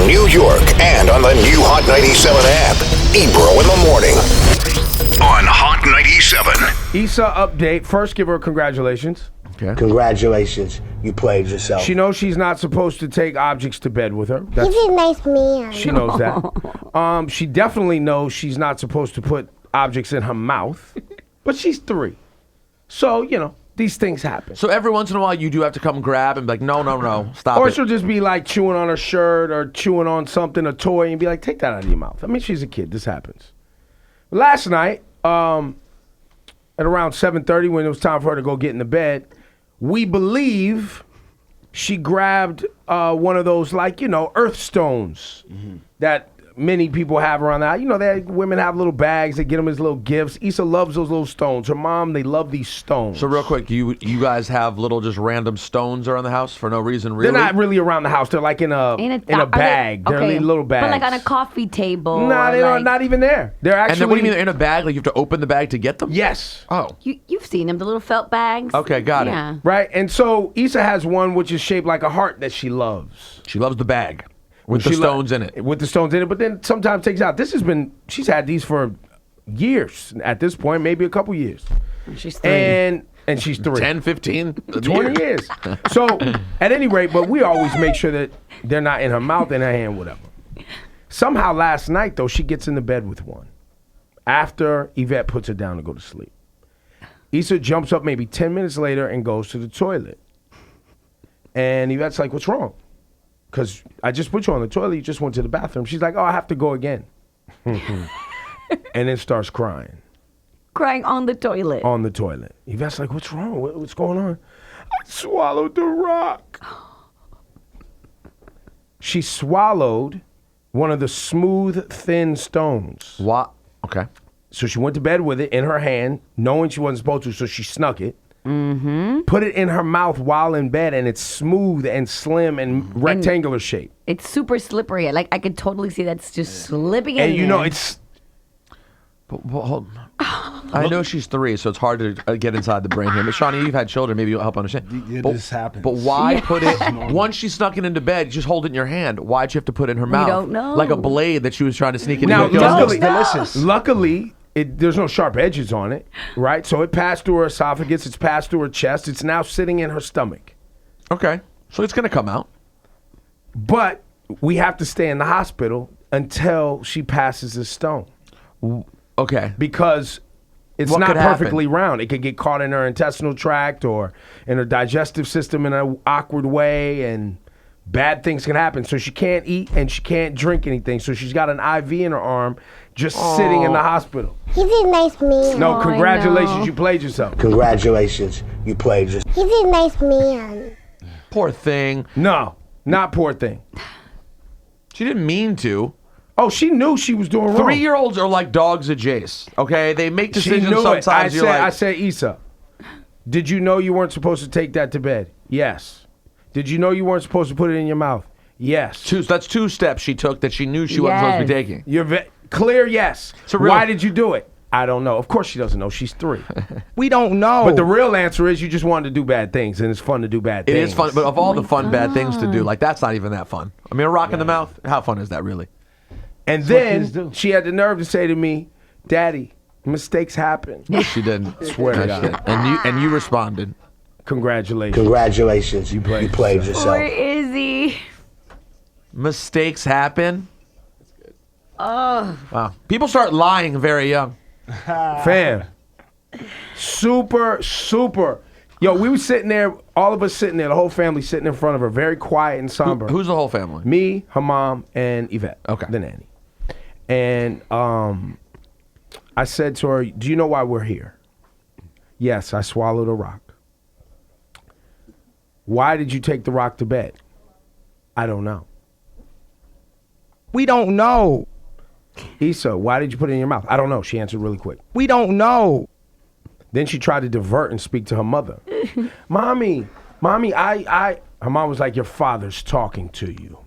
New York, and on the new Hot 97 app. Ebro in the morning on Hot 97. Issa update. First, give her congratulations. Okay. Congratulations, you played yourself. She knows she's not supposed to take objects to bed with her. He's a nice man. She knows that. She definitely knows she's not supposed to put objects in her mouth, but she's 3. So, these things happen. So every once in a while, you do have to come grab and be like, no, stop Or it. she'll just be like chewing on her shirt or chewing on something, a toy, and be like, take that out of your mouth. I mean, she's a kid. This happens. Last night, at around 7:30, when it was time for her to go get in the bed, we believe she grabbed one of those, earth stones that many people have around the house. Women have little bags. They get them as little gifts. Issa loves those little stones. Her mom, they love these stones. So real quick, you guys have little just random stones around the house for no reason, really? They're not really around the house. They're like in a bag. They're little bags. But like on a coffee table. Nah, they're not even there. They're actually. And then what do you mean they're in a bag? Like you have to open the bag to get them? Yes. Oh. You've seen them, the little felt bags. Okay, got Yeah. it. Right, and so Issa has one which is shaped like a heart that she loves. She loves the bag with the She stones in it. With the stones in it, but then sometimes takes out. She's had these for years at this point, maybe a couple years. She's 3. And she's 3. 10, 15, 20 years. So, at any rate, but we always make sure that they're not in her mouth, in her hand, whatever. Somehow last night, though, she gets in the bed with one after Yvette puts her down to go to sleep. Issa jumps up maybe 10 minutes later and goes to the toilet. And Yvette's like, what's wrong? Because I just put you on the toilet. You just went to the bathroom. She's like, oh, I have to go again. And then starts crying. Crying on the toilet. On the toilet. Yvette's like, what's wrong? What's going on? I swallowed the rock. She swallowed one of the smooth, thin stones. What? Okay. So she went to bed with it in her hand, knowing she wasn't supposed to, so she snuck it. Mm-hmm. Put it in her mouth while in bed, and it's smooth and slim and rectangular shape. It's super slippery. I could totally see that's just slipping in And there. it's... But hold on. I know she's 3, so it's hard to get inside the brain here. But Shawnee, you've had children. Maybe you'll help understand. This happens. But why put it, once she snuck it into bed, just hold it in your hand. Why'd you have to put it in her mouth? don't know. Like a blade that she was trying to sneak it Now, into. luckily, there's no sharp edges on it, right? So it passed through her esophagus. It's passed through her chest. It's now sitting in her stomach. Okay. So it's going to come out. But we have to stay in the hospital until she passes this stone. Okay. Because it's What not could happen? perfectly round. It could get caught in her intestinal tract or in her digestive system in an awkward way, and bad things can happen. So she can't eat and she can't drink anything. So she's got an IV in her arm just sitting in the hospital. He's a nice man. No, I congratulations, know. you played yourself. Congratulations, you played yourself. He's a nice man. Poor thing. No, not poor thing. She didn't mean to. Oh, she knew she was doing wrong. 3-year-olds are like dogs at Jace. Okay? They make She decisions knew it. sometimes. I said, Issa, did you know you weren't supposed to take that to bed? Yes. Did you know you weren't supposed to put it in your mouth? Yes. That's 2 steps she took that she knew she wasn't supposed to be taking. You're clear, yes. So real- Why did you do it? I don't know. Of course she doesn't know. She's 3. We don't know. But the real answer is you just wanted to do bad things, and it's fun to do bad It things. is fun, but of all the fun bad things to do, like that's not even that fun. I mean, a rock in the mouth, how fun is that really? And kids then do. she had the nerve to say to me, Daddy, mistakes happen. No, she didn't. Swear to No, she God. didn't. And you responded. Congratulations. Congratulations, you played yourself. Poor Izzy. Mistakes happen. Oh. Wow. People start lying very young. Fam. Super. Yo, we were sitting there, all of us sitting there, the whole family sitting in front of her, very quiet and somber. Who's the whole family? Me, her mom, and Yvette. Okay. The nanny. And I said to her, do you know why we're here? Yes, I swallowed a rock. Why did you take the rock to bed? I don't know. we don't know. Issa, why did you put it in your mouth? I don't know. She answered really quick. We don't know. Then she tried to divert and speak to her mother. Mommy, her mom was like, your father's talking to you.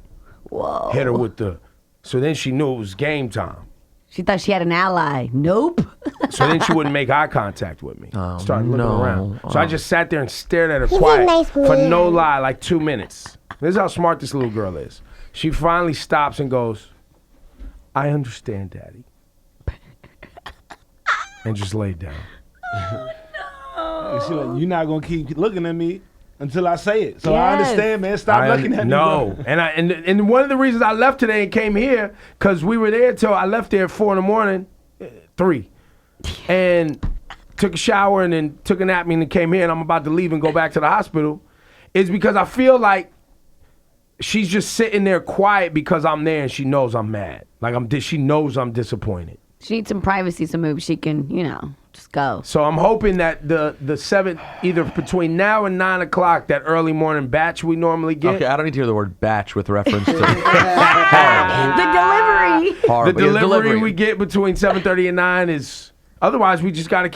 Whoa. Hit her with the, so then she knew it was game time. She thought she had an ally. Nope. So then she wouldn't make eye contact with me. Started looking no. around. So I just sat there and stared at her He's a quiet nice for man. no lie, like 2 minutes. This is how smart this little girl is. She finally stops and goes, I understand, Daddy. And just laid down. And she like, you're not gonna keep looking at me until I say it. So I Yes. understand, man. Stop looking at me. No. bro. And one of the reasons I left today and came here, because we were there till I left there at 4 in the morning, 3. And took a shower and then took a nap and then came here and I'm about to leave and go back to the hospital, is because I feel like she's just sitting there quiet because I'm there and she knows I'm mad. Like she knows I'm disappointed. She needs some privacy, so maybe she can, just go. So I'm hoping that the 7th, either between now and 9 o'clock, that early morning batch we normally get. Okay, I don't need to hear the word batch with reference to The delivery. horrible. The delivery we get between 7:30 and 9 is. Otherwise, we just gotta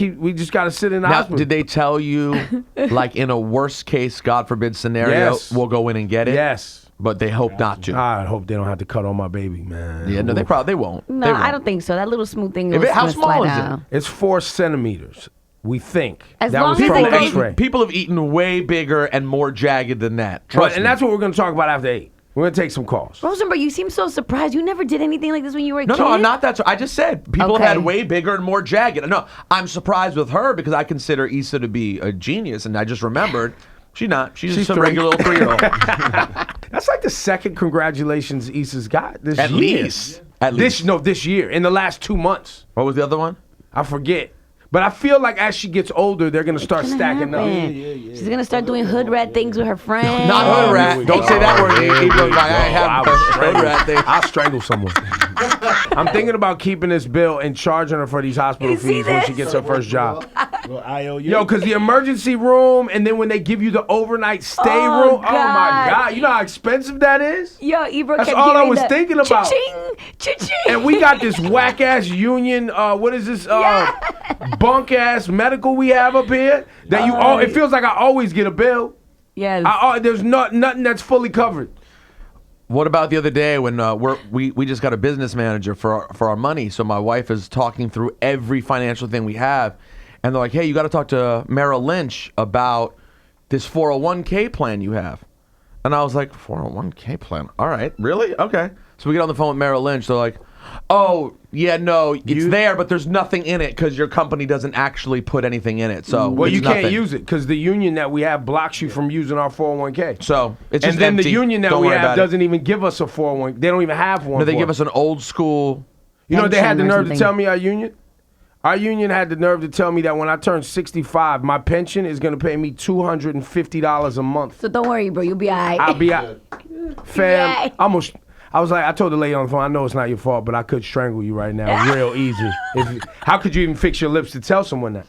sit in the Now, hospital. did they tell you, like in a worst case, God forbid scenario, Yes. we'll go in and get it? Yes. But they hope not to. I hope they don't have to cut on my baby, man. Yeah, no, they won't. No, They won't. I don't think so. That little smooth thing If will it- how slide small is it? out. It's 4 centimeters. We think. As that long was as from it the goes- X-ray. People have eaten way bigger and more jagged than that. Trust And me. that's what we're gonna talk about after 8. We're gonna take some calls. Rosenberg, you seem so surprised. You never did anything like this when you were a No, kid? no, I'm not that. I just said people Okay. have had way bigger and more jagged. No, I'm surprised with her because I consider Issa to be a genius, and I just remembered she's not. She's just a 3. regular little 3-year-old. That's like the second congratulations Issa's got this At year. least. At least. This year. In the last 2 months. What was the other one? I forget. But I feel like as she gets older, they're gonna start Gonna stacking up. happen. She's gonna start doing hood rat things with her friends. Not hood rat. Don't say that word. Ebro. I have hood rat thing. I'll strangle someone. I'm thinking about keeping this bill and charging her for these hospital You see fees when she this? gets her first job. Well, IOU. Yo, because the emergency room and then when they give you the overnight stay Oh, room, oh my God. God. You know how expensive that is? Yo, Ebro That's kept all I hearing was the thinking about. Cha-ching, cha-ching. And we got this whack ass union, what is this, bunk ass medical we have up here that it feels like I always get a bill. Yes. There's nothing that's fully covered. What about the other day when we just got a business manager for our money? So my wife is talking through every financial thing we have, and they're like, "Hey, you got to talk to Merrill Lynch about this 401k plan you have." And I was like, "401k plan? All right, really? Okay." So we get on the phone with Merrill Lynch. They're like, "Oh, yeah, no, it's there, but there's nothing in it because your company doesn't actually put anything in it. So Well, it's you can't nothing." use it because the union that we have blocks you from using our 401k. So it's just and then empty. the union that Don't we worry have about it. doesn't even give us a 401k. They don't even have one. No, they for give us. us an old school. You know what they had the pension or nerve to something. tell me, our union? Our union had the nerve to tell me that when I turn 65, my pension is going to pay me $250 a month. So don't worry, bro. You'll be all right. I'll be out. Fam, Yeah. I was like, I told the lady on the phone, I know it's not your fault, but I could strangle you right now real easy. How could you even fix your lips to tell someone that?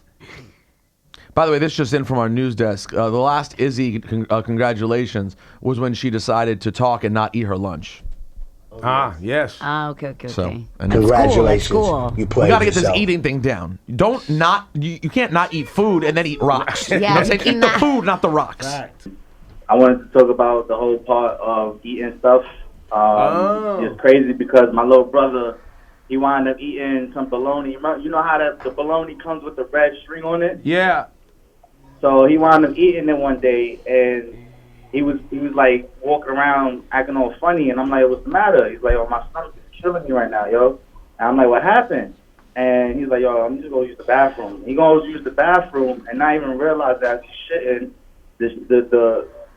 By the way, this just in from our news desk. The last Izzy congratulations was when she decided to talk and not eat her lunch. Yes. Okay. So, and Congratulations. cool. You we played got to get this yourself. eating thing down. You can't not eat food and then eat rocks. You know what Yeah, I'm saying? you Eat the cannot. food, not the rocks. I wanted to talk about the whole part of eating stuff. It's crazy because my little brother, he wound up eating some bologna. You know how the bologna comes with the red string on it? Yeah. So he wound up eating it one day, and he was like walking around acting all funny, and I'm like, "What's the matter?" He's like, "Oh, my stomach is killing me right now, yo." And I'm like, "What happened?" And he's like, "Yo, I'm just gonna use the bathroom." He goes use the bathroom, and not even realize that he's shitting.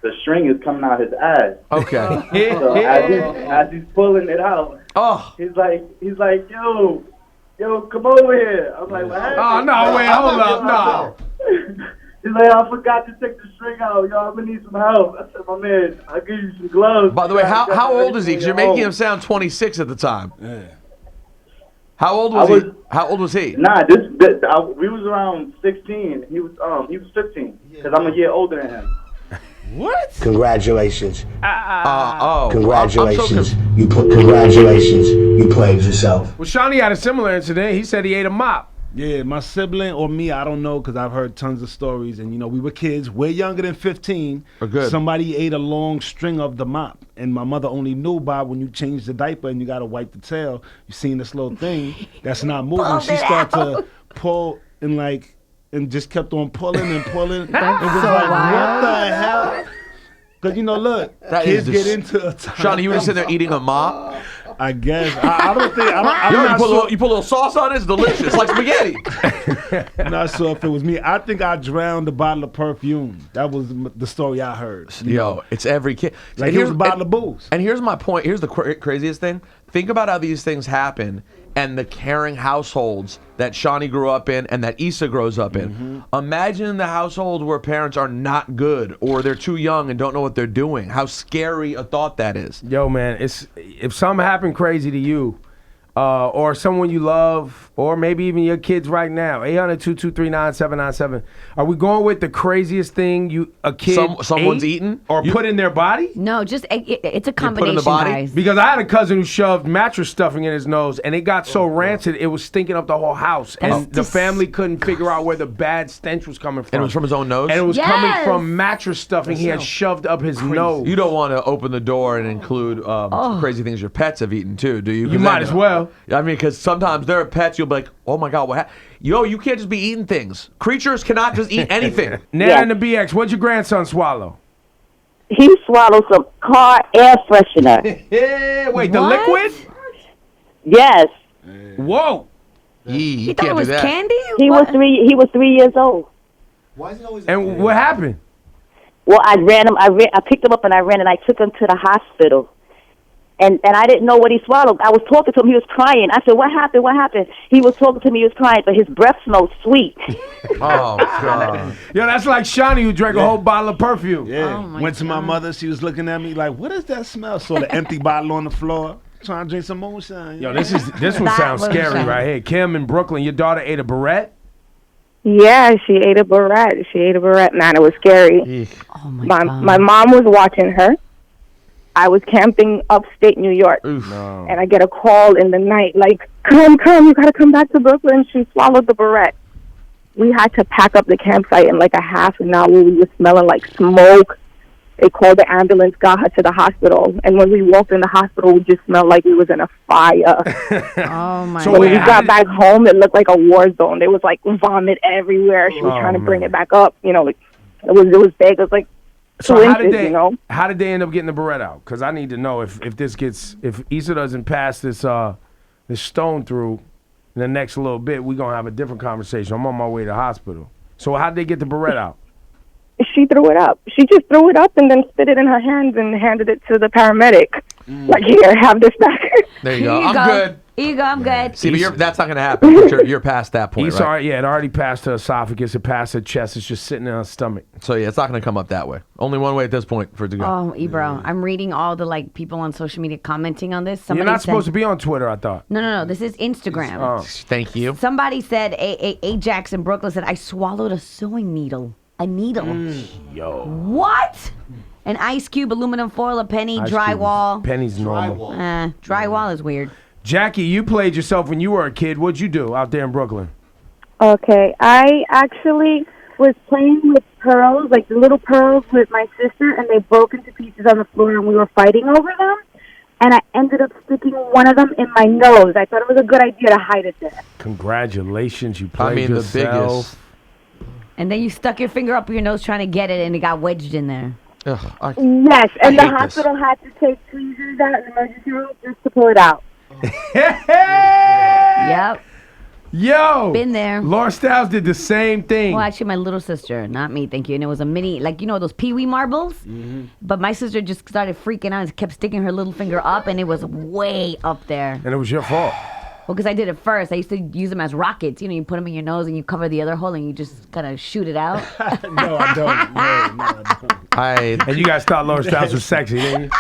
The string is coming out his ass. Okay. So as he's pulling it out, he's like, "Yo, come over here." I'm like, "What happened?" Oh, no, wait, hold up, no. He's like, "I forgot to take the string out. Yo, I'm gonna need some help." I said, "My man, I'll give you some gloves." By the way, how old is he? Because you're making him sound 26 at the time. Yeah. How old was he? How old was he? Nah, we was around 16. He was 15 because I'm a year older than him. What? Congratulations. Congratulations. I'm Congratulations. You played yourself. Well, Shawnee had a similar incident. He said he ate a mop. Yeah, my sibling or me, I don't know, because I've heard tons of stories. And, we were kids, way younger than 15. Good. Somebody ate a long string of the mop. And my mother only knew, Bob, when you change the diaper and you got to wipe the tail, you seen this little thing that's not moving. She started to pull and just kept on pulling and pulling. And was like, what the hell? Because, look, That kids is get dis- into a time. Shawnee, you were just sitting there eating a mop. I guess. I don't think. I'm Yo, not sure. you put a little sauce on it. It's delicious, like spaghetti. I'm not sure if it was me. I think I drowned a bottle of perfume. That was the story I heard. Yo, it's every kid. Like, And here's a bottle of booze. And here's my point. Here's the craziest thing. Think about how these things happen and the caring households that Shawnee grew up in and that Issa grows up in. Imagine the household where parents are not good or they're too young and don't know what they're doing. How scary a thought that is. Yo, man, if something happened crazy to you, or someone you love, or maybe even your kids right now, 800-223-9797. Are we going with the craziest thing a kid someone's ate eaten? or put in their body? No, just it's a put in the combination, body? guys. Because I had a cousin who shoved mattress stuffing in his nose, and it got so rancid it was stinking up the whole house, and the family couldn't figure out where the bad stench was coming from. And it was from his own nose? And it was Yes! coming from mattress stuffing he had shoved up his nose. You don't want to open the door and include crazy things your pets have eaten too, do you? You might as well. I mean, because sometimes there are pets you'll be like, oh my God, yo, you can't just be eating things. Creatures cannot just eat anything. Nana and the BX, what'd your grandson swallow? He swallowed some car air freshener. Yeah, wait, the What? liquid? Yes. Whoa. You He thought can't it was do that. candy? He was What? 3. He was 3 years old. And what happened? Well, I ran him. I picked him up and I ran and I took him to the hospital. And I didn't know what he swallowed. I was talking to him. He was crying. I said, "What happened? What happened?" He was talking to me. He was crying, but his breath smelled sweet. Oh, God. Yo, that's like Shawnee who drank a whole bottle of perfume. Yeah. Oh, my Went to my God. mother. She was looking at me like, "What is that smell?" Saw the empty bottle on the floor. Trying to drink some moonshine. Yo, this one That sounds was scary shocking. right here. Kim in Brooklyn, your daughter ate a barrette? Yeah, she ate a barrette. Man, it was scary. Oh my God. My mom was watching her. I was camping upstate New York, No. and I get a call in the night, like, come, you gotta come back to Brooklyn. She swallowed the barrette. We had to pack up the campsite in like a half an hour. We were smelling like smoke. They called the ambulance, got her to the hospital, and when we walked in the hospital, we just smelled like we was in a fire. Oh my So When wait, we God. got back home, it looked like a war zone. There was like vomit everywhere. She was Oh, trying to bring man. it back up. It was big. It was like So 2 how did inches, they how did they end up getting the barrette out? Because I need to know if Issa doesn't pass this stone through in the next little bit, we're gonna have a different conversation. I'm on my way to the hospital. So how did they get the barrette out? She threw it up. She just threw it up and then spit it in her hands and handed it to the paramedic. Like, here, have this back. There you go. Here you I'm go. good. Here you go. I'm good. See, but that's not going to happen. You're past that point, Issa, right? yeah, it already passed her esophagus, it passed her chest, it's just sitting in her stomach. So, yeah, it's not going to come up that way. Only one way at this point for it to go. Oh, Ebro, I'm reading all the people on social media commenting on this. You're not supposed to be on Twitter, I thought. No. This is Instagram. Oh. Thank you. Somebody said, Ajax in Brooklyn said, I swallowed a sewing needle. A needle. Yo. What? An ice cube, aluminum foil, a penny, Ice Cube drywall. Penny's normal. Drywall is weird. Jackie, you played yourself when you were a kid. What'd you do out there in Brooklyn? Okay, I actually was playing with pearls, like the little pearls with my sister, and they broke into pieces on the floor, and we were fighting over them. And I ended up sticking one of them in my nose. I thought it was a good idea to hide it there. Congratulations, you played I mean, yourself. the biggest. And then you stuck your finger up your nose trying to get it, and it got wedged in there. Ugh, Yes, and I the hate this. hospital had to take tweezers out in the emergency room just to pull it out. Yep. Yo, Been there. Laura Styles did the same thing. Well, actually, my little sister, not me, thank you. And it was a mini, those Pee-wee marbles? But my sister just started freaking out and kept sticking her little finger up, and it was way up there. And it was your fault. Well, because I did it first. I used to use them as rockets. You put them in your nose and you cover the other hole and you just kind of shoot it out. No, I don't. No, I don't. And you guys thought Laura Styles was sexy, didn't you?